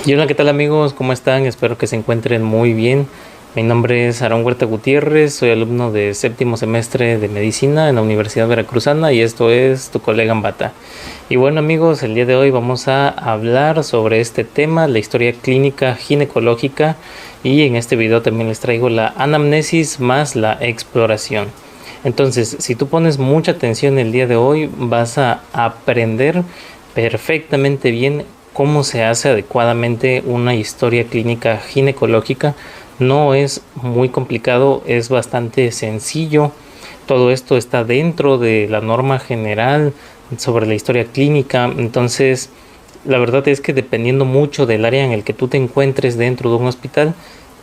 Y hola, ¿qué tal amigos? ¿Cómo están? Espero que se encuentren muy bien. Mi nombre es Aarón Huerta Gutiérrez, soy alumno de séptimo semestre de Medicina en la Universidad Veracruzana y esto es Tu Colega Ambata. Y bueno amigos, el día de hoy vamos a hablar sobre este tema, la historia clínica ginecológica, y en este video también les traigo la anamnesis más la exploración. Entonces, si tú pones mucha atención el día de hoy, vas a aprender perfectamente bien cómo se hace adecuadamente una historia clínica ginecológica. No es muy complicado, es bastante sencillo. Todo esto está dentro de la norma general sobre la historia clínica. Entonces, la verdad es que dependiendo mucho del área en el que tú te encuentres dentro de un hospital,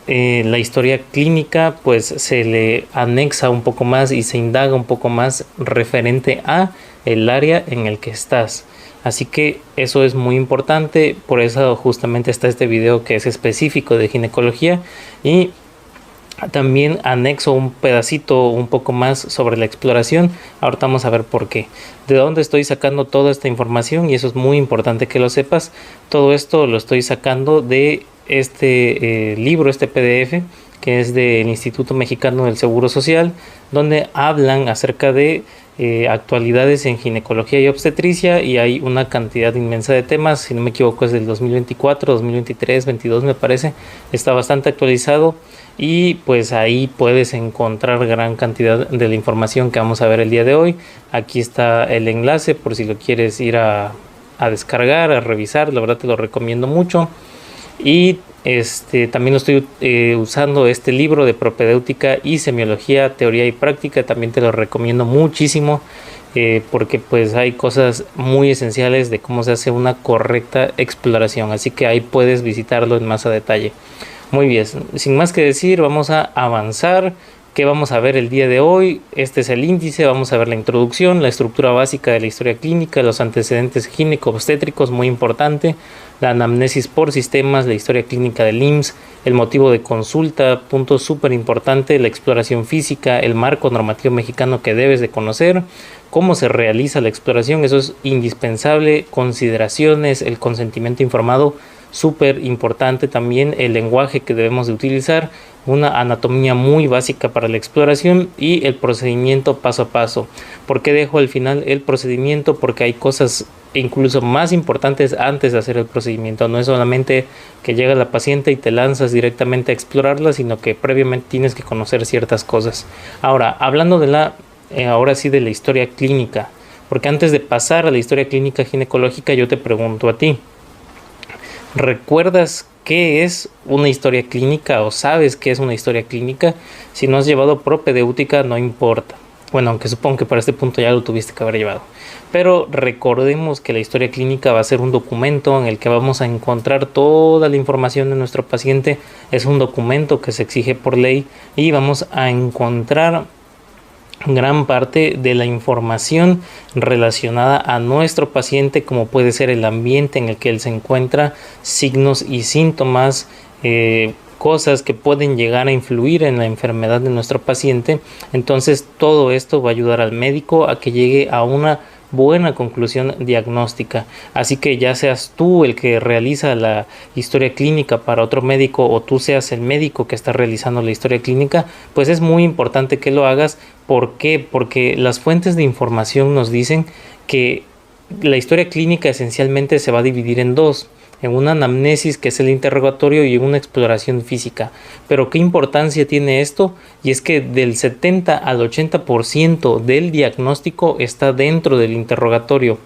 la historia clínica pues se le anexa un poco más y se indaga un poco más referente a el área en el que estás. Así que eso es muy importante, por eso justamente está este video que es específico de ginecología, y también anexo un pedacito un poco más sobre la exploración. Ahorita vamos a ver por qué, de dónde estoy sacando toda esta información, y eso es muy importante que lo sepas. Todo esto lo estoy sacando de este libro, este PDF, que es del Instituto Mexicano del Seguro Social, donde hablan acerca de actualidades en ginecología y obstetricia, y hay una cantidad inmensa de temas. Si no me equivoco es del 2024, 2023, 22 me parece. Está bastante actualizado y pues ahí puedes encontrar gran cantidad de la información que vamos a ver el día de hoy. Aquí está el enlace por si lo quieres ir a descargar, a revisar. La verdad te lo recomiendo mucho. Y también lo estoy usando este libro de propedéutica y semiología, teoría y práctica. También te lo recomiendo muchísimo, porque pues hay cosas muy esenciales de cómo se hace una correcta exploración, así que ahí puedes visitarlo en más a detalle. Muy bien, sin más que decir, vamos a avanzar. ¿Qué vamos a ver el día de hoy? Este es el índice. Vamos a ver la introducción, la estructura básica de la historia clínica, los antecedentes gineco-obstétricos, muy importante, la anamnesis por sistemas, la historia clínica del IMSS, el motivo de consulta, punto súper importante, la exploración física, el marco normativo mexicano que debes de conocer, cómo se realiza la exploración, eso es indispensable, consideraciones, el consentimiento informado, súper importante también, el lenguaje que debemos de utilizar, una anatomía muy básica para la exploración y el procedimiento paso a paso. ¿Por qué dejo al final el procedimiento? Porque hay cosas incluso más importantes antes de hacer el procedimiento. No es solamente que llega la paciente y te lanzas directamente a explorarla, sino que previamente tienes que conocer ciertas cosas. Ahora, hablando de ahora sí de la historia clínica, porque antes de pasar a la historia clínica ginecológica, yo te pregunto a ti, ¿recuerdas qué es una historia clínica o sabes qué es una historia clínica? Si no has llevado propedéutica, no importa. Bueno, aunque supongo que para este punto ya lo tuviste que haber llevado. Pero recordemos que la historia clínica va a ser un documento en el que vamos a encontrar toda la información de nuestro paciente. Es un documento que se exige por ley y vamos a encontrar gran parte de la información relacionada a nuestro paciente, como puede ser el ambiente en el que él se encuentra, signos y síntomas, cosas que pueden llegar a influir en la enfermedad de nuestro paciente. Entonces todo esto va a ayudar al médico a que llegue a una buena conclusión diagnóstica. Así que ya seas tú el que realiza la historia clínica para otro médico o tú seas el médico que está realizando la historia clínica, pues es muy importante que lo hagas. ¿Por qué? Porque las fuentes de información nos dicen que la historia clínica esencialmente se va a dividir en dos: en una anamnesis, que es el interrogatorio, y en una exploración física. Pero ¿qué importancia tiene esto? Y es que del 70 al 80% del diagnóstico está dentro del interrogatorio.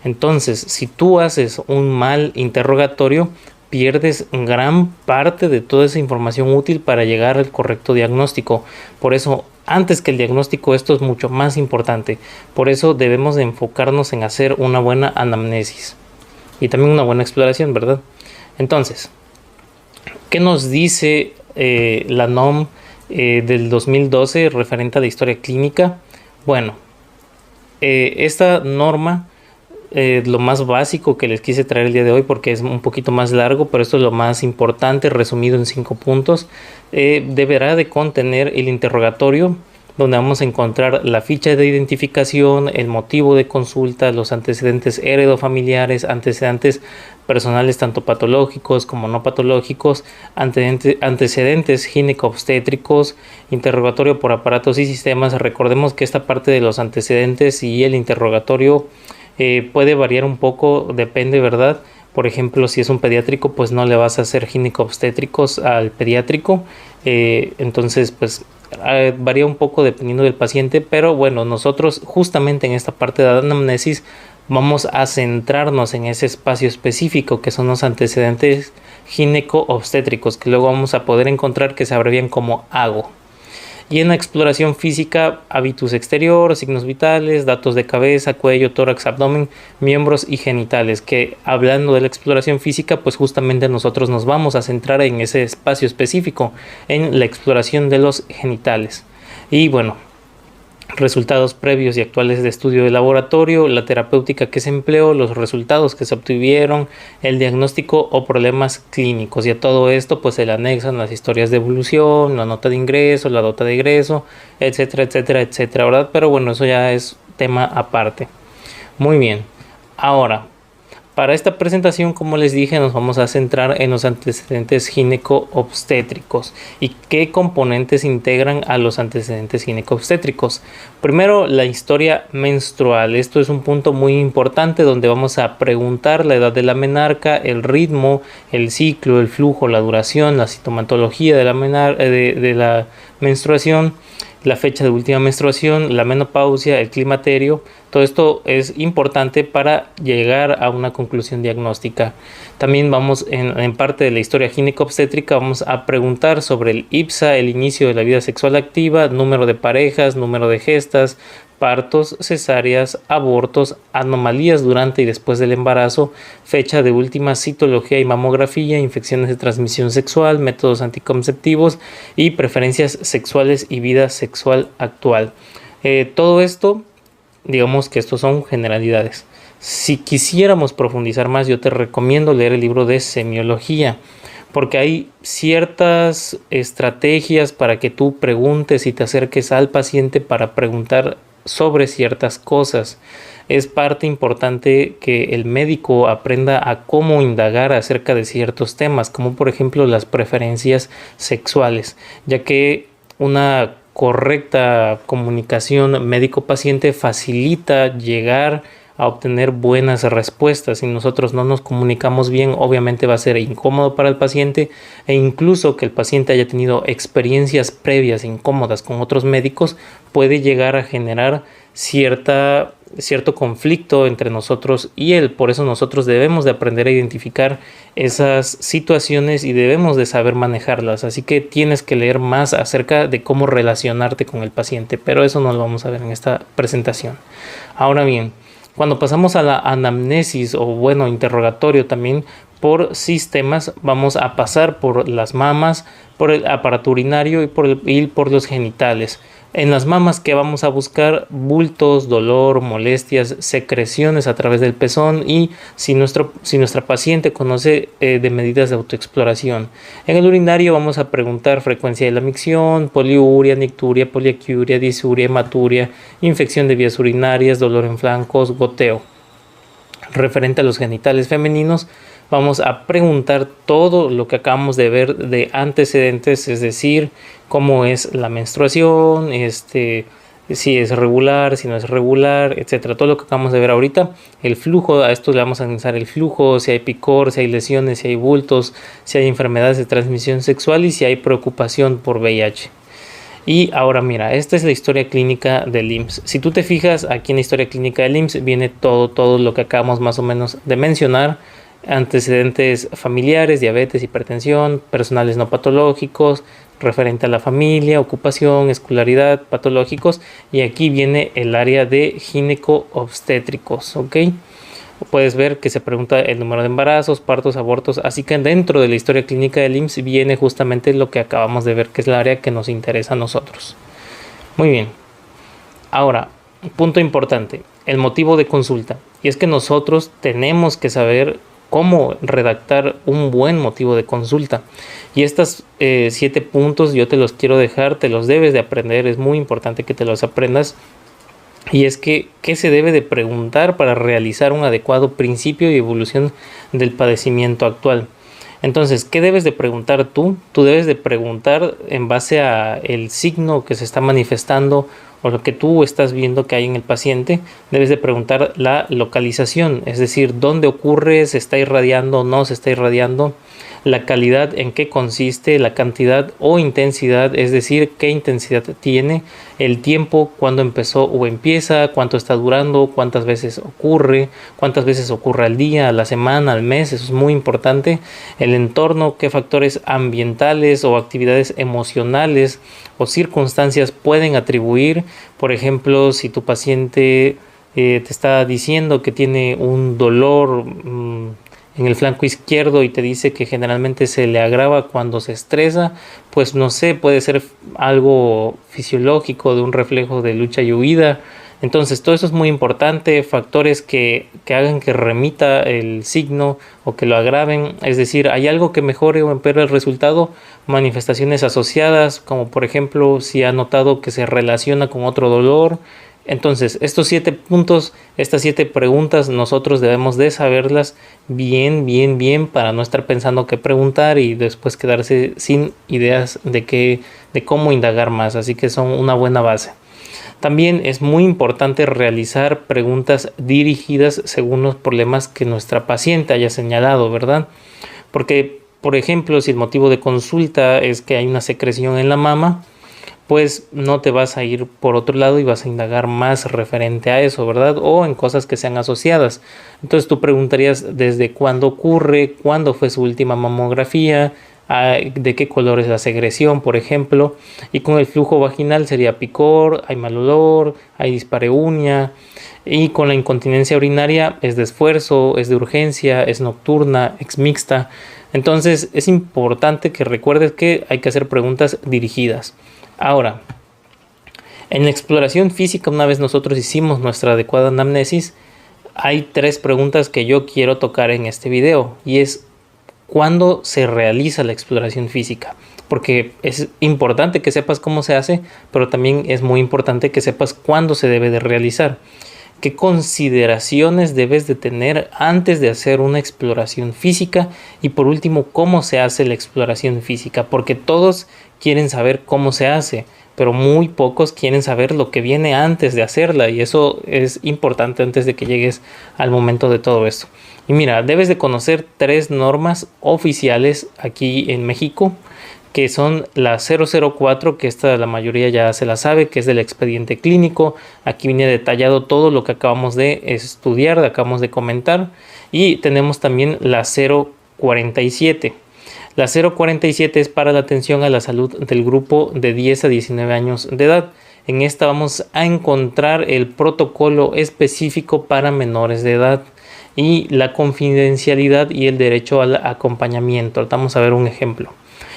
Entonces, si tú haces un mal interrogatorio, pierdes gran parte de toda esa información útil para llegar al correcto diagnóstico. Por eso, antes que el diagnóstico, esto es mucho más importante. Por eso debemos de enfocarnos en hacer una buena anamnesis y también una buena exploración, ¿verdad? Entonces, ¿qué nos dice la NOM del 2012 referente a la historia clínica? Bueno, esta norma, lo más básico que les quise traer el día de hoy, porque es un poquito más largo, pero esto es lo más importante, resumido en 5 puntos, deberá de contener el interrogatorio. donde vamos a encontrar la ficha de identificación, el motivo de consulta, los antecedentes heredofamiliares, antecedentes personales tanto patológicos como no patológicos, antecedentes gineco-obstétricos, interrogatorio por aparatos y sistemas. Recordemos que esta parte de los antecedentes y el interrogatorio puede variar un poco, depende, ¿verdad? Por ejemplo, si es un pediátrico, pues no le vas a hacer gineco-obstétricos al pediátrico. Entonces, pues varía un poco dependiendo del paciente, pero bueno, nosotros justamente en esta parte de anamnesis vamos a centrarnos en ese espacio específico que son los antecedentes gineco-obstétricos, que luego vamos a poder encontrar que se abrevian como AGO. Y en la exploración física, habitus exterior, signos vitales, datos de cabeza, cuello, tórax, abdomen, miembros y genitales. Que hablando de la exploración física, pues justamente nosotros nos vamos a centrar en ese espacio específico, en la exploración de los genitales. Y bueno, resultados previos y actuales de estudio de laboratorio, la terapéutica que se empleó, los resultados que se obtuvieron, el diagnóstico o problemas clínicos. Y a todo esto pues se le anexan las historias de evolución, la nota de ingreso, la nota de egreso, etcétera, etcétera, etcétera, ¿verdad? Pero bueno, eso ya es tema aparte. Muy bien. Ahora, para esta presentación, como les dije, nos vamos a centrar en los antecedentes gineco-obstétricos y qué componentes integran a los antecedentes gineco-obstétricos. Primero, la historia menstrual. Esto es un punto muy importante donde vamos a preguntar la edad de la menarca, el ritmo, el ciclo, el flujo, la duración, la sintomatología de la menstruación, la fecha de última menstruación, la menopausia, el climaterio. Todo esto es importante para llegar a una conclusión diagnóstica. También vamos en parte de la historia gineco-obstétrica, vamos a preguntar sobre el IPSA, el inicio de la vida sexual activa, número de parejas, número de gestas, partos, cesáreas, abortos, anomalías durante y después del embarazo, fecha de última citología y mamografía, infecciones de transmisión sexual, métodos anticonceptivos y preferencias sexuales y vida sexual actual. Todo esto, digamos que estos son generalidades. Si quisiéramos profundizar más, yo te recomiendo leer el libro de semiología, porque hay ciertas estrategias para que tú preguntes y te acerques al paciente para preguntar sobre ciertas cosas. Es parte importante que el médico aprenda a cómo indagar acerca de ciertos temas, como por ejemplo las preferencias sexuales, ya que una correcta comunicación médico-paciente facilita llegar a obtener buenas respuestas. Si nosotros no nos comunicamos bien, obviamente va a ser incómodo para el paciente, e incluso que el paciente haya tenido experiencias previas incómodas con otros médicos puede llegar a generar cierto conflicto entre nosotros y él. Por eso nosotros debemos de aprender a identificar esas situaciones y debemos de saber manejarlas. Así que tienes que leer más acerca de cómo relacionarte con el paciente, pero eso no lo vamos a ver en esta presentación. Ahora bien, cuando pasamos a la anamnesis o bueno, interrogatorio también por sistemas, vamos a pasar por las mamas, por el aparato urinario y por los genitales. En las mamas, que vamos a buscar bultos, dolor, molestias, secreciones a través del pezón y si nuestra paciente conoce de medidas de autoexploración. En el urinario vamos a preguntar frecuencia de la micción, poliuria, nicturia, poliaquiuria, disuria, hematuria, infección de vías urinarias, dolor en flancos, goteo. Referente a los genitales femeninos, vamos a preguntar todo lo que acabamos de ver de antecedentes, es decir, cómo es la menstruación, si es regular, si no es regular, etcétera. Todo lo que acabamos de ver ahorita, el flujo, a esto le vamos a analizar el flujo, si hay picor, si hay lesiones, si hay bultos, si hay enfermedades de transmisión sexual y si hay preocupación por VIH. Y ahora mira, esta es la historia clínica del IMSS. Si tú te fijas aquí en la historia clínica del IMSS viene todo lo que acabamos más o menos de mencionar: antecedentes familiares, diabetes, hipertensión, personales no patológicos, referente a la familia, ocupación, escolaridad, patológicos, y aquí viene el área de gineco-obstétricos, ¿ok? Puedes ver que se pregunta el número de embarazos, partos, abortos, así que dentro de la historia clínica del IMSS viene justamente lo que acabamos de ver, que es el área que nos interesa a nosotros. Muy bien. Ahora, punto importante, el motivo de consulta. Y es que nosotros tenemos que saber cómo redactar un buen motivo de consulta. Y estos 7 puntos yo te los quiero dejar, te los debes de aprender, es muy importante que te los aprendas. Y es que, ¿qué se debe de preguntar para realizar un adecuado principio y evolución del padecimiento actual? Entonces, ¿qué debes de preguntar tú? Tú debes de preguntar en base a el signo que se está manifestando o lo que tú estás viendo que hay en el paciente. Debes de preguntar la localización, es decir, dónde ocurre, se está irradiando o no se está irradiando, la calidad, en qué consiste, la cantidad o intensidad, es decir, qué intensidad tiene, el tiempo, cuándo empezó o empieza, cuánto está durando, cuántas veces ocurre al día, a la semana, al mes, eso es muy importante. El entorno, qué factores ambientales o actividades emocionales o circunstancias pueden atribuir. Por ejemplo, si tu paciente te está diciendo que tiene un dolor en el flanco izquierdo y te dice que generalmente se le agrava cuando se estresa, pues no sé, puede ser algo fisiológico de un reflejo de lucha y huida. Entonces todo eso es muy importante, factores que hagan que remita el signo o que lo agraven, es decir, hay algo que mejore o empeore el resultado, manifestaciones asociadas, como por ejemplo si ha notado que se relaciona con otro dolor. Entonces, estos 7 puntos, estas 7 preguntas, nosotros debemos de saberlas bien para no estar pensando qué preguntar y después quedarse sin ideas de cómo indagar más. Así que son una buena base. También es muy importante realizar preguntas dirigidas según los problemas que nuestra paciente haya señalado, ¿verdad? Porque, por ejemplo, si el motivo de consulta es que hay una secreción en la mama, pues no te vas a ir por otro lado y vas a indagar más referente a eso, ¿verdad? O en cosas que sean asociadas. Entonces tú preguntarías desde cuándo ocurre, cuándo fue su última mamografía, de qué color es la secreción, por ejemplo. Y con el flujo vaginal sería picor, hay mal olor, hay dispareunia. Y con la incontinencia urinaria es de esfuerzo, es de urgencia, es nocturna, es mixta. Entonces es importante que recuerdes que hay que hacer preguntas dirigidas. Ahora, en la exploración física, una vez nosotros hicimos nuestra adecuada anamnesis, hay 3 preguntas que yo quiero tocar en este video, y es ¿cuándo se realiza la exploración física? Porque es importante que sepas cómo se hace, pero también es muy importante que sepas cuándo se debe de realizar. ¿Qué consideraciones debes de tener antes de hacer una exploración física? Y por último, ¿cómo se hace la exploración física? Porque todos quieren saber cómo se hace, pero muy pocos quieren saber lo que viene antes de hacerla, y eso es importante antes de que llegues al momento de todo esto. Y mira, debes de conocer 3 normas oficiales aquí en México, que son la 004, que esta la mayoría ya se la sabe, que es del expediente clínico. Aquí viene detallado todo lo que acabamos de estudiar, acabamos de comentar. Y tenemos también la 047. La 047 es para la atención a la salud del grupo de 10 a 19 años de edad. En esta vamos a encontrar el protocolo específico para menores de edad y la confidencialidad y el derecho al acompañamiento. Vamos a ver un ejemplo.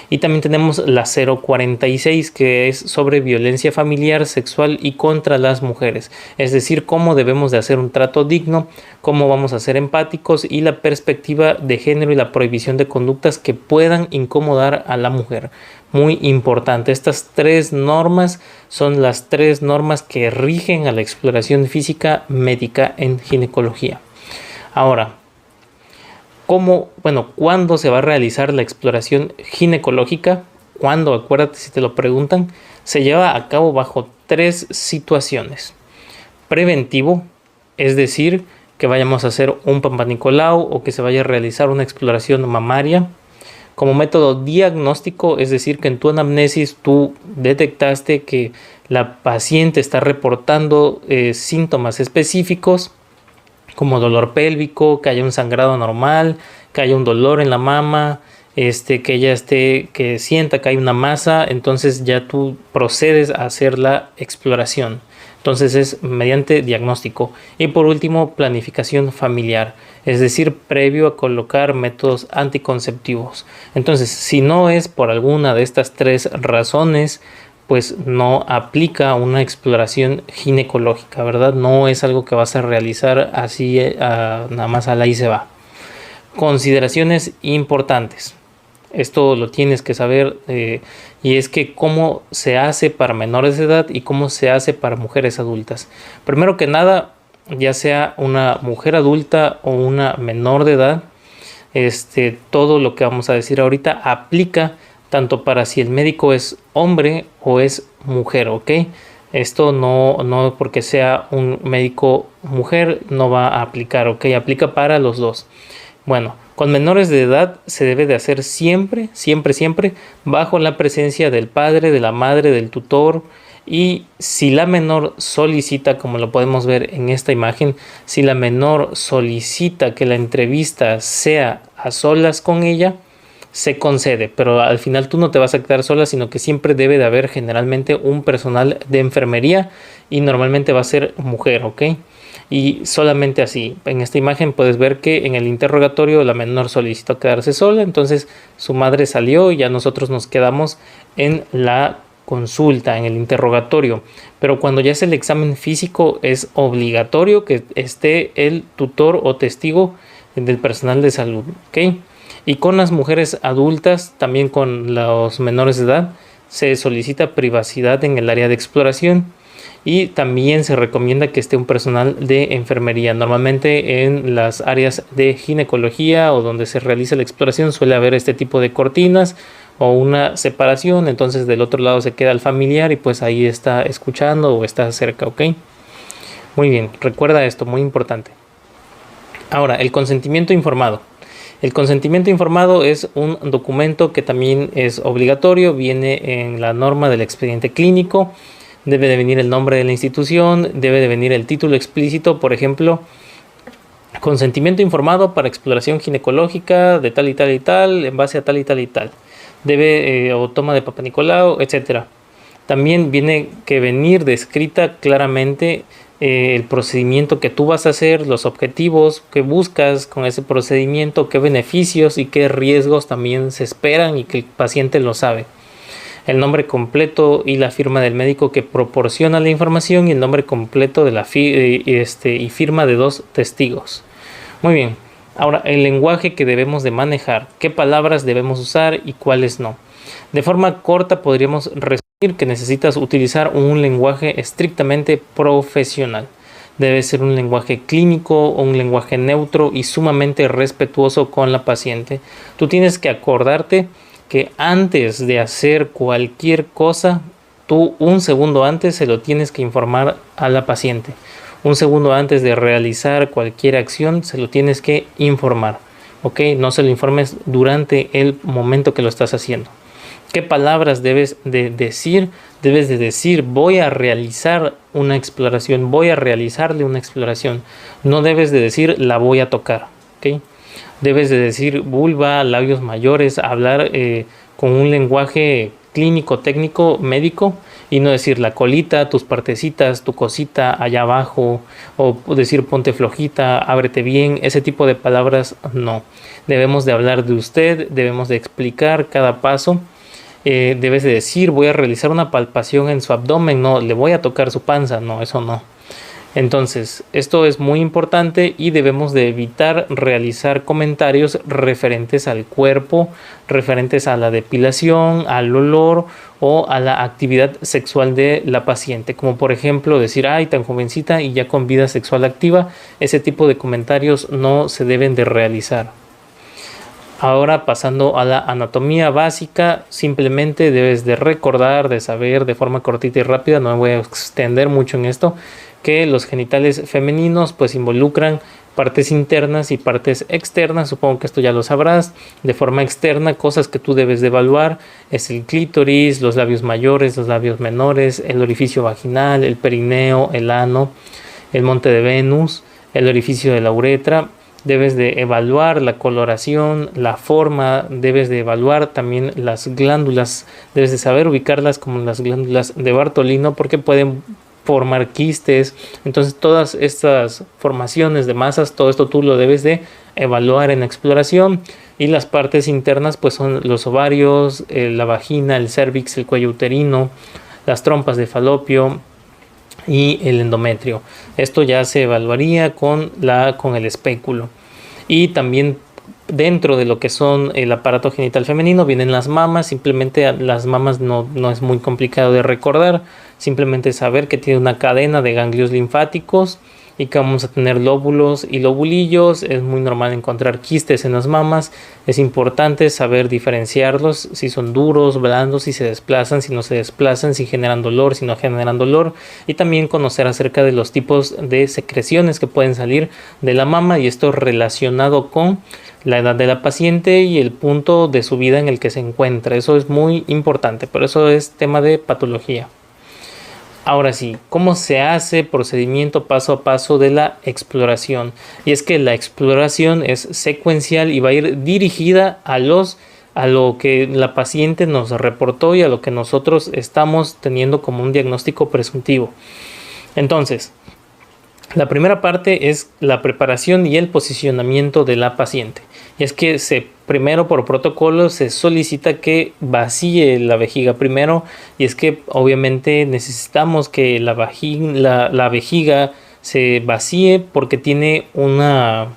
Y también tenemos la 046, que es sobre violencia familiar, sexual y contra las mujeres. Es decir, cómo debemos de hacer un trato digno, cómo vamos a ser empáticos y la perspectiva de género y la prohibición de conductas que puedan incomodar a la mujer. Muy importante, estas 3 normas son las 3 normas que rigen a la exploración física médica en ginecología. Ahora, ¿cuándo se va a realizar la exploración ginecológica? ¿Cuándo? Acuérdate, si te lo preguntan, se lleva a cabo bajo 3 situaciones. Preventivo, es decir, que vayamos a hacer un Papa Nicolau o que se vaya a realizar una exploración mamaria. Como método diagnóstico, es decir, que en tu anamnesis tú detectaste que la paciente está reportando síntomas específicos, como dolor pélvico, que haya un sangrado normal, que haya un dolor en la mama, que sienta que hay una masa. Entonces ya tú procedes a hacer la exploración. Entonces es mediante diagnóstico. Y por último, planificación familiar, es decir, previo a colocar métodos anticonceptivos. Entonces, si no es por alguna de estas 3 razones, pues no aplica una exploración ginecológica, ¿verdad? No es algo que vas a realizar así nada más a la y se va. Consideraciones importantes. Esto lo tienes que saber, y es que cómo se hace para menores de edad y cómo se hace para mujeres adultas. Primero que nada, ya sea una mujer adulta o una menor de edad, todo lo que vamos a decir ahorita aplica tanto para si el médico es hombre o es mujer, ¿ok? Esto no porque sea un médico mujer no va a aplicar, ¿ok? Aplica para los dos. Bueno, con menores de edad se debe de hacer siempre, siempre, siempre bajo la presencia del padre, de la madre, del tutor. Y si la menor solicita, como lo podemos ver en esta imagen, si la menor solicita que la entrevista sea a solas con ella, se concede, pero al final tú no te vas a quedar sola, sino que siempre debe de haber generalmente un personal de enfermería y normalmente va a ser mujer, ¿ok? Y solamente así. En esta imagen puedes ver que en el interrogatorio la menor solicitó quedarse sola, entonces su madre salió y ya nosotros nos quedamos en la consulta, en el interrogatorio. Pero cuando ya es el examen físico es obligatorio que esté el tutor o testigo del personal de salud, ¿ok? Y con las mujeres adultas, también con los menores de edad, se solicita privacidad en el área de exploración. Y también se recomienda que esté un personal de enfermería. Normalmente en las áreas de ginecología o donde se realiza la exploración suele haber este tipo de cortinas o una separación. Entonces del otro lado se queda el familiar y pues ahí está escuchando o está cerca, ¿ok? Muy bien, recuerda esto, muy importante. Ahora, el consentimiento informado. El consentimiento informado es un documento que también es obligatorio, viene en la norma del expediente clínico. Debe de venir el nombre de la institución, debe de venir el título explícito, por ejemplo, consentimiento informado para exploración ginecológica de tal y tal y tal, en base a tal y tal y tal. Debe, o toma de Papa Nicolau, etc. También viene que venir descrita claramente el procedimiento que tú vas a hacer, los objetivos que buscas con ese procedimiento, qué beneficios y qué riesgos también se esperan y que el paciente lo sabe. El nombre completo y la firma del médico que proporciona la información y el nombre completo de la y firma de dos testigos. Muy bien, ahora el lenguaje que debemos de manejar, qué palabras debemos usar y cuáles no. De forma corta podríamos resumir que necesitas utilizar un lenguaje estrictamente profesional. Debe ser un lenguaje clínico o un lenguaje neutro y sumamente respetuoso con la paciente. Tú tienes que acordarte que antes de hacer cualquier cosa, tú un segundo antes se lo tienes que informar a la paciente. Un segundo antes de realizar cualquier acción se lo tienes que informar, ¿ok? No se lo informes durante el momento que lo estás haciendo. ¿Qué palabras debes de decir? Debes de decir, voy a realizar una exploración, voy a realizarle una exploración. No debes de decir, la voy a tocar, ¿ok? Debes de decir vulva, labios mayores, hablar con un lenguaje clínico, técnico, médico, y no decir la colita, tus partecitas, tu cosita allá abajo, o decir ponte flojita, ábrete bien. Ese tipo de palabras no. Debemos de hablar de usted, debemos de explicar cada paso. Debes de decir voy a realizar una palpación en su abdomen, no, le voy a tocar su panza, no, eso no. Entonces, esto es muy importante y debemos de evitar realizar comentarios referentes al cuerpo, referentes a la depilación, al olor o a la actividad sexual de la paciente. Como por ejemplo decir, ay, tan jovencita y ya con vida sexual activa. Ese tipo de comentarios no se deben de realizar. Ahora pasando a la anatomía básica, simplemente debes de recordar, de saber de forma cortita y rápida, no me voy a extender mucho en esto, que los genitales femeninos pues involucran partes internas y partes externas. Supongo que esto ya lo sabrás. De forma externa, cosas que tú debes de evaluar es el clítoris, los labios mayores, los labios menores, el orificio vaginal, el perineo, el ano, el monte de Venus, el orificio de la uretra. Debes de evaluar la coloración, la forma, debes de evaluar también las glándulas, debes de saber ubicarlas como las glándulas de Bartolino porque pueden formar quistes. Entonces todas estas formaciones de masas, todo esto tú lo debes de evaluar en exploración. Y las partes internas pues son los ovarios, la vagina, el cérvix, el cuello uterino, las trompas de falopio y el endometrio. Esto ya se evaluaría con el espéculo. Y también dentro de lo que son el aparato genital femenino vienen las mamas. Simplemente las mamas no es muy complicado de recordar, simplemente saber que tiene una cadena de ganglios linfáticos y que vamos a tener lóbulos y lobulillos. Es muy normal encontrar quistes en las mamas. Es importante saber diferenciarlos, si son duros, blandos, si se desplazan, si no se desplazan, si generan dolor, si no generan dolor, y también conocer acerca de los tipos de secreciones que pueden salir de la mama, y esto relacionado con la edad de la paciente y el punto de su vida en el que se encuentra. Eso es muy importante, pero eso es tema de patología. Ahora sí, ¿cómo se hace procedimiento paso a paso de la exploración? Y es que la exploración es secuencial y va a ir dirigida a lo que la paciente nos reportó y a lo que nosotros estamos teniendo como un diagnóstico presuntivo. Entonces, la primera parte es la preparación y el posicionamiento de la paciente. Y es que primero por protocolo se solicita que vacíe la vejiga primero, y es que obviamente necesitamos que la vejiga se vacíe porque tiene una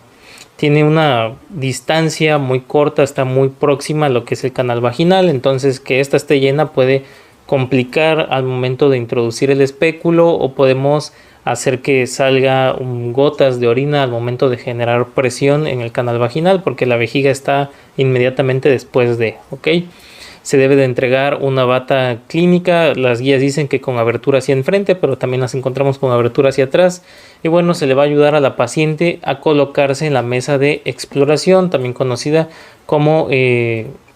distancia muy corta, está muy próxima a lo que es el canal vaginal. Entonces, que esta esté llena puede complicar al momento de introducir el espéculo, o podemos hacer que salga gotas de orina al momento de generar presión en el canal vaginal, porque la vejiga está inmediatamente después de, ¿ok? Se debe de entregar una bata clínica. Las guías dicen que con abertura hacia enfrente, pero también las encontramos con abertura hacia atrás. Y bueno, se le va a ayudar a la paciente a colocarse en la mesa de exploración, también conocida como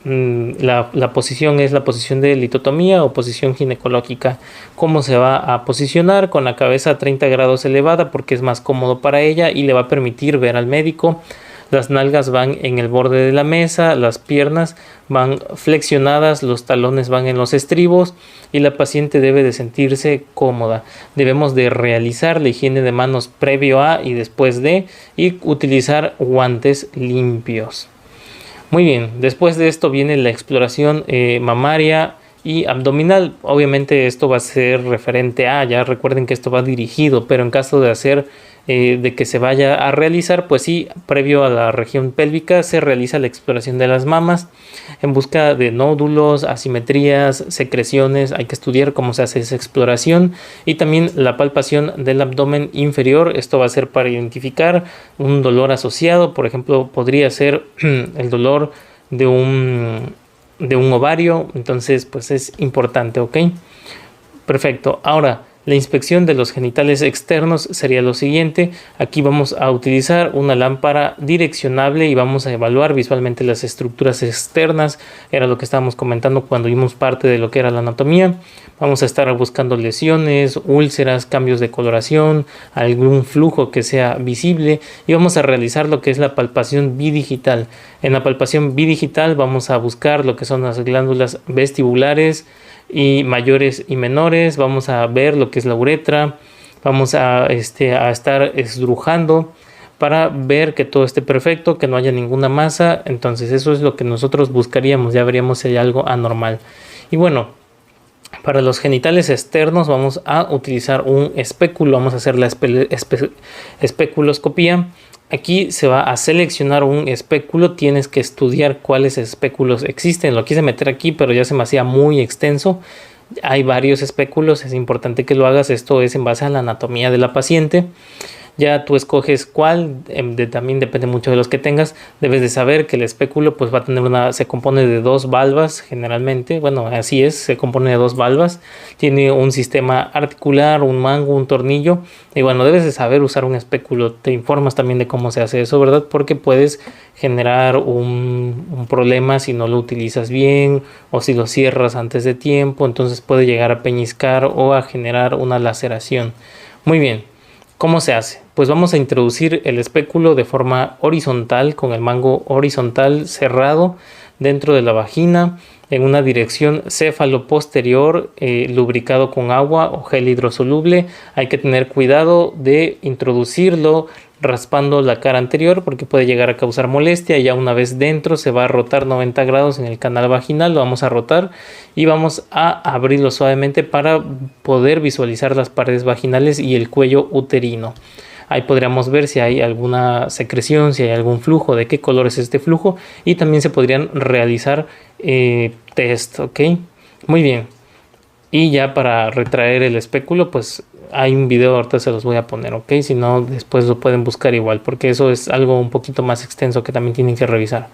la posición es la posición de litotomía o posición ginecológica. ¿Cómo se va a posicionar? Con la cabeza a 30 grados elevada, porque es más cómodo para ella y le va a permitir ver al médico. Las nalgas van en el borde de la mesa, las piernas van flexionadas, los talones van en los estribos, y la paciente debe de sentirse cómoda. Debemos de realizar la higiene de manos previo a y después de, y utilizar guantes limpios. Muy bien, después de esto viene la exploración mamaria y abdominal. Obviamente esto va a ser referente a, ya recuerden que esto va dirigido, pero en caso de hacer de que se vaya a realizar, pues sí, previo a la región pélvica se realiza la exploración de las mamas en busca de nódulos, asimetrías, secreciones. Hay que estudiar cómo se hace esa exploración, y también la palpación del abdomen inferior. Esto va a ser para identificar un dolor asociado. Por ejemplo, podría ser el dolor de un ovario. Entonces, pues es importante, ¿ok? Perfecto. Ahora, la inspección de los genitales externos sería lo siguiente. Aquí vamos a utilizar una lámpara direccionable y vamos a evaluar visualmente las estructuras externas. Era lo que estábamos comentando cuando vimos parte de lo que era la anatomía. Vamos a estar buscando lesiones, úlceras, cambios de coloración, algún flujo que sea visible, y vamos a realizar lo que es la palpación bidigital. En la palpación bidigital vamos a buscar lo que son las glándulas vestibulares y mayores y menores. Vamos a ver lo que es la uretra. Vamos a estar estrujando para ver que todo esté perfecto, que no haya ninguna masa. Entonces eso es lo que nosotros buscaríamos. Ya veríamos si hay algo anormal. Y bueno, para los genitales externos vamos a utilizar un espéculo. Vamos a hacer la especuloscopía. Aquí se va a seleccionar un espéculo. Tienes que estudiar cuáles espéculos existen. Lo quise meter aquí, pero ya se me hacía muy extenso. Hay varios espéculos, es importante que lo hagas. Esto es en base a la anatomía de la paciente. Ya tú escoges cuál, también depende mucho de los que tengas. Debes de saber que el espéculo pues va a tener se compone de dos valvas generalmente. Bueno, así es, se compone de dos valvas. Tiene un sistema articular, un mango, un tornillo. Y bueno, debes de saber usar un espéculo. Te informas también de cómo se hace eso, ¿verdad? Porque puedes generar un problema si no lo utilizas bien o si lo cierras antes de tiempo. Entonces puede llegar a peñiscar o a generar una laceración. Muy bien. ¿Cómo se hace? Pues vamos a introducir el espéculo de forma horizontal, con el mango horizontal cerrado dentro de la vagina, en una dirección céfalo-posterior, lubricado con agua o gel hidrosoluble. Hay que tener cuidado de introducirlo raspando la cara anterior, porque puede llegar a causar molestia. Ya una vez dentro se va a rotar 90 grados en el canal vaginal. Lo vamos a rotar y vamos a abrirlo suavemente para poder visualizar las paredes vaginales y el cuello uterino. Ahí podríamos ver si hay alguna secreción, si hay algún flujo, de qué color es este flujo, y también se podrían realizar test, ¿ok? Muy bien. Y ya para retraer el espéculo, pues hay un video, ahorita se los voy a poner, ¿ok? Si no, después lo pueden buscar igual, porque eso es algo un poquito más extenso que también tienen que revisar.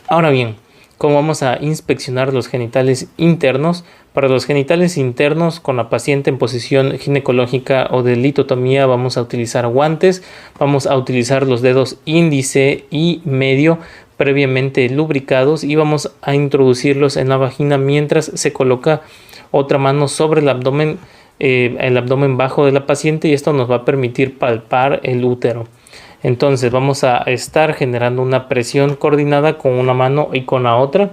Ahora bien, ¿cómo vamos a inspeccionar los genitales internos? Para los genitales internos con la paciente en posición ginecológica o de litotomía vamos a utilizar guantes, vamos a utilizar los dedos índice y medio previamente lubricados y vamos a introducirlos en la vagina mientras se coloca otra mano sobre el abdomen bajo de la paciente, y esto nos va a permitir palpar el útero. Entonces vamos a estar generando una presión coordinada con una mano y con la otra,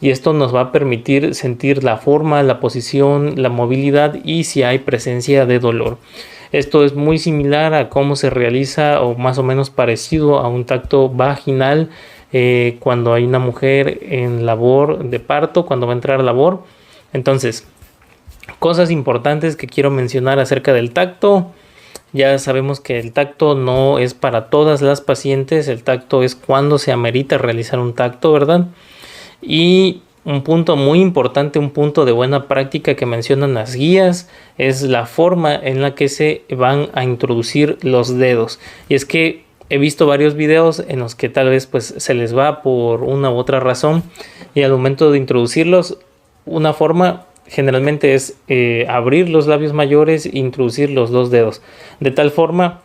y esto nos va a permitir sentir la forma, la posición, la movilidad y si hay presencia de dolor. Esto es muy similar a cómo se realiza, o más o menos parecido a un tacto vaginal cuando hay una mujer en labor de parto, cuando va a entrar a labor. Entonces, cosas importantes que quiero mencionar acerca del tacto. Ya sabemos que el tacto no es para todas las pacientes, el tacto es cuando se amerita realizar un tacto, ¿verdad? Y un punto muy importante, un punto de buena práctica que mencionan las guías, es la forma en la que se van a introducir los dedos. Y es que he visto varios videos en los que tal vez pues se les va por una u otra razón, y al momento de introducirlos, una forma generalmente es abrir los labios mayores e introducir los dos dedos, de tal forma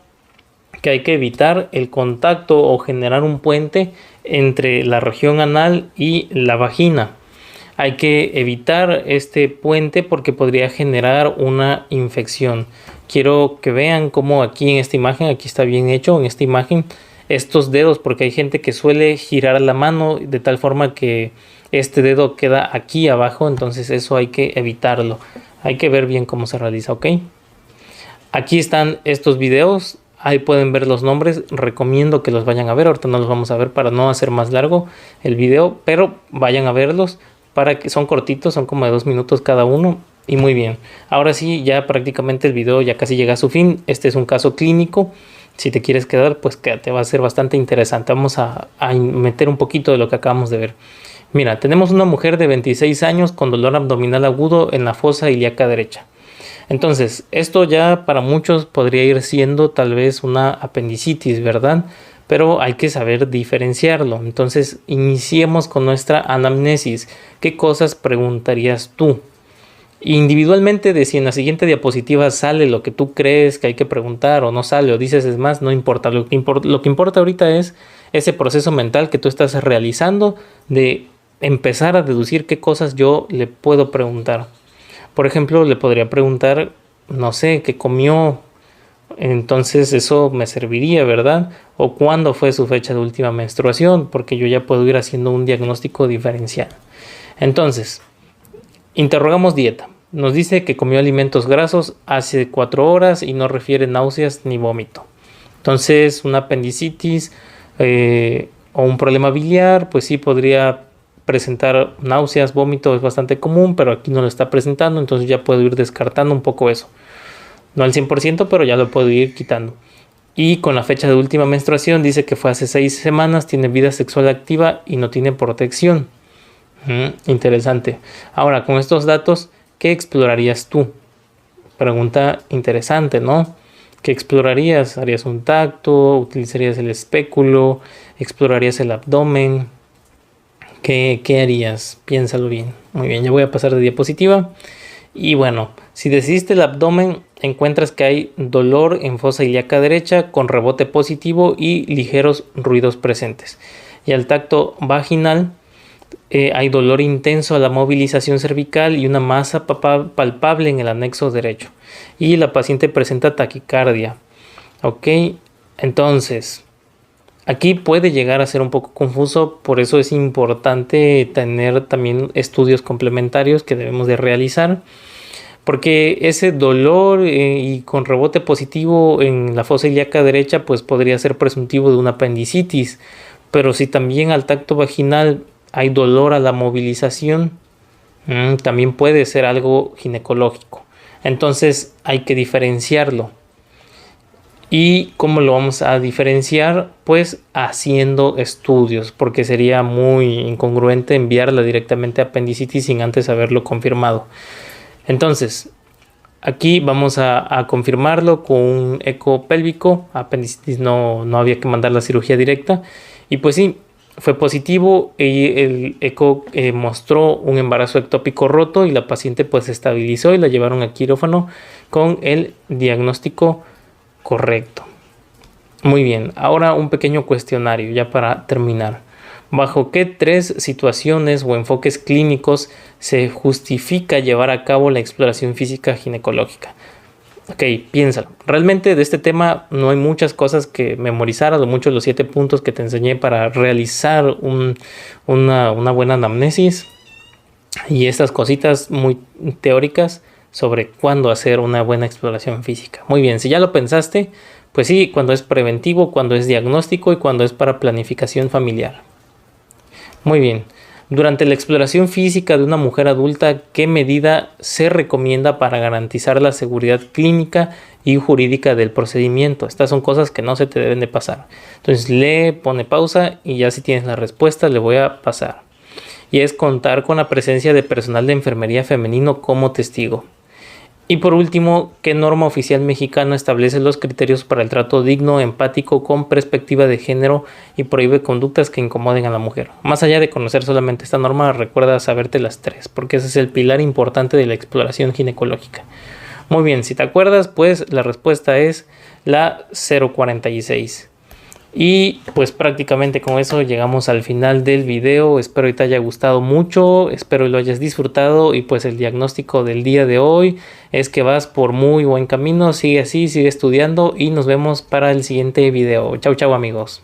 que hay que evitar el contacto o generar un puente entre la región anal y la vagina. Hay que evitar este puente porque podría generar una infección. Quiero que vean cómo aquí en esta imagen, aquí está bien hecho en esta imagen, estos dedos, porque hay gente que suele girar la mano de tal forma que este dedo queda aquí abajo, entonces eso hay que evitarlo. Hay que ver bien cómo se realiza, ¿ok? Aquí están estos videos, ahí pueden ver los nombres, recomiendo que los vayan a ver, ahorita no los vamos a ver para no hacer más largo el video, pero vayan a verlos, para que son cortitos, son como de 2 minutos cada uno. Y muy bien, ahora sí, ya prácticamente el video ya casi llega a su fin. Este es un caso clínico. Si te quieres quedar, pues quédate, va a ser bastante interesante. Vamos a meter un poquito de lo que acabamos de ver. Mira, tenemos una mujer de 26 años con dolor abdominal agudo en la fosa ilíaca derecha. Entonces, esto ya para muchos podría ir siendo tal vez una apendicitis, ¿verdad? Pero hay que saber diferenciarlo. Entonces, iniciemos con nuestra anamnesis. ¿Qué cosas preguntarías tú? Individualmente, de si en la siguiente diapositiva sale lo que tú crees que hay que preguntar o no sale o dices es más, no importa. Lo que importa ahorita es ese proceso mental que tú estás realizando de empezar a deducir qué cosas yo le puedo preguntar. Por ejemplo, le podría preguntar, no sé, qué comió, entonces eso me serviría, ¿verdad? O cuándo fue su fecha de última menstruación, porque yo ya puedo ir haciendo un diagnóstico diferencial. Entonces, interrogamos dieta. Nos dice que comió alimentos grasos hace 4 horas y no refiere náuseas ni vómito. Entonces, una apendicitis o un problema biliar, pues sí podría presentar náuseas, vómito, es bastante común, pero aquí no lo está presentando, entonces ya puedo ir descartando un poco eso. No al 100%, pero ya lo puedo ir quitando. Y con la fecha de última menstruación dice que fue hace 6 semanas, tiene vida sexual activa y no tiene protección. Interesante. Ahora, con estos datos, ¿qué explorarías tú? Pregunta interesante, ¿no? ¿Qué explorarías? ¿Harías un tacto? ¿Utilizarías el espéculo? ¿Explorarías el abdomen? ¿Qué harías? Piénsalo bien. Muy bien, ya voy a pasar de diapositiva. Y bueno, si decidiste el abdomen, encuentras que hay dolor en fosa ilíaca derecha con rebote positivo y ligeros ruidos presentes. Y al tacto vaginal, hay dolor intenso a la movilización cervical y una masa palpable en el anexo derecho. Y la paciente presenta taquicardia. Ok, entonces, aquí puede llegar a ser un poco confuso, por eso es importante tener también estudios complementarios que debemos de realizar. Porque ese dolor y con rebote positivo en la fosa ilíaca derecha pues podría ser presuntivo de una apendicitis. Pero si también al tacto vaginal hay dolor a la movilización, también puede ser algo ginecológico. Entonces hay que diferenciarlo. ¿Y cómo lo vamos a diferenciar? Pues haciendo estudios, porque sería muy incongruente enviarla directamente a apendicitis sin antes haberlo confirmado. Entonces, aquí vamos a confirmarlo con un eco pélvico. Apendicitis no había que mandar la cirugía directa. Y pues sí, fue positivo y el eco mostró un embarazo ectópico roto y la paciente pues se estabilizó y la llevaron a quirófano con el diagnóstico correcto. Muy bien, ahora un pequeño cuestionario ya para terminar. ¿Bajo qué 3 situaciones o enfoques clínicos se justifica llevar a cabo la exploración física ginecológica? Ok, piénsalo. Realmente de este tema no hay muchas cosas que memorizar, a lo mucho los 7 puntos que te enseñé para realizar una buena anamnesis y estas cositas muy teóricas sobre cuándo hacer una buena exploración física. Muy bien, si ya lo pensaste, pues sí, cuando es preventivo, cuando es diagnóstico y cuando es para planificación familiar. Muy bien, durante la exploración física de una mujer adulta, ¿qué medida se recomienda para garantizar la seguridad clínica y jurídica del procedimiento? Estas son cosas que no se te deben de pasar. Entonces lee, pone pausa y ya si tienes la respuesta le voy a pasar. Y es contar con la presencia de personal de enfermería femenino como testigo. Y por último, ¿qué norma oficial mexicana establece los criterios para el trato digno, empático, con perspectiva de género y prohíbe conductas que incomoden a la mujer? Más allá de conocer solamente esta norma, recuerda saberte las 3, porque ese es el pilar importante de la exploración ginecológica. Muy bien, si te acuerdas, pues la respuesta es la 046. Y pues prácticamente con eso llegamos al final del video. Espero que te haya gustado mucho, espero que lo hayas disfrutado y pues el diagnóstico del día de hoy es que vas por muy buen camino. Sigue así, sigue estudiando y nos vemos para el siguiente video. Chau chau amigos.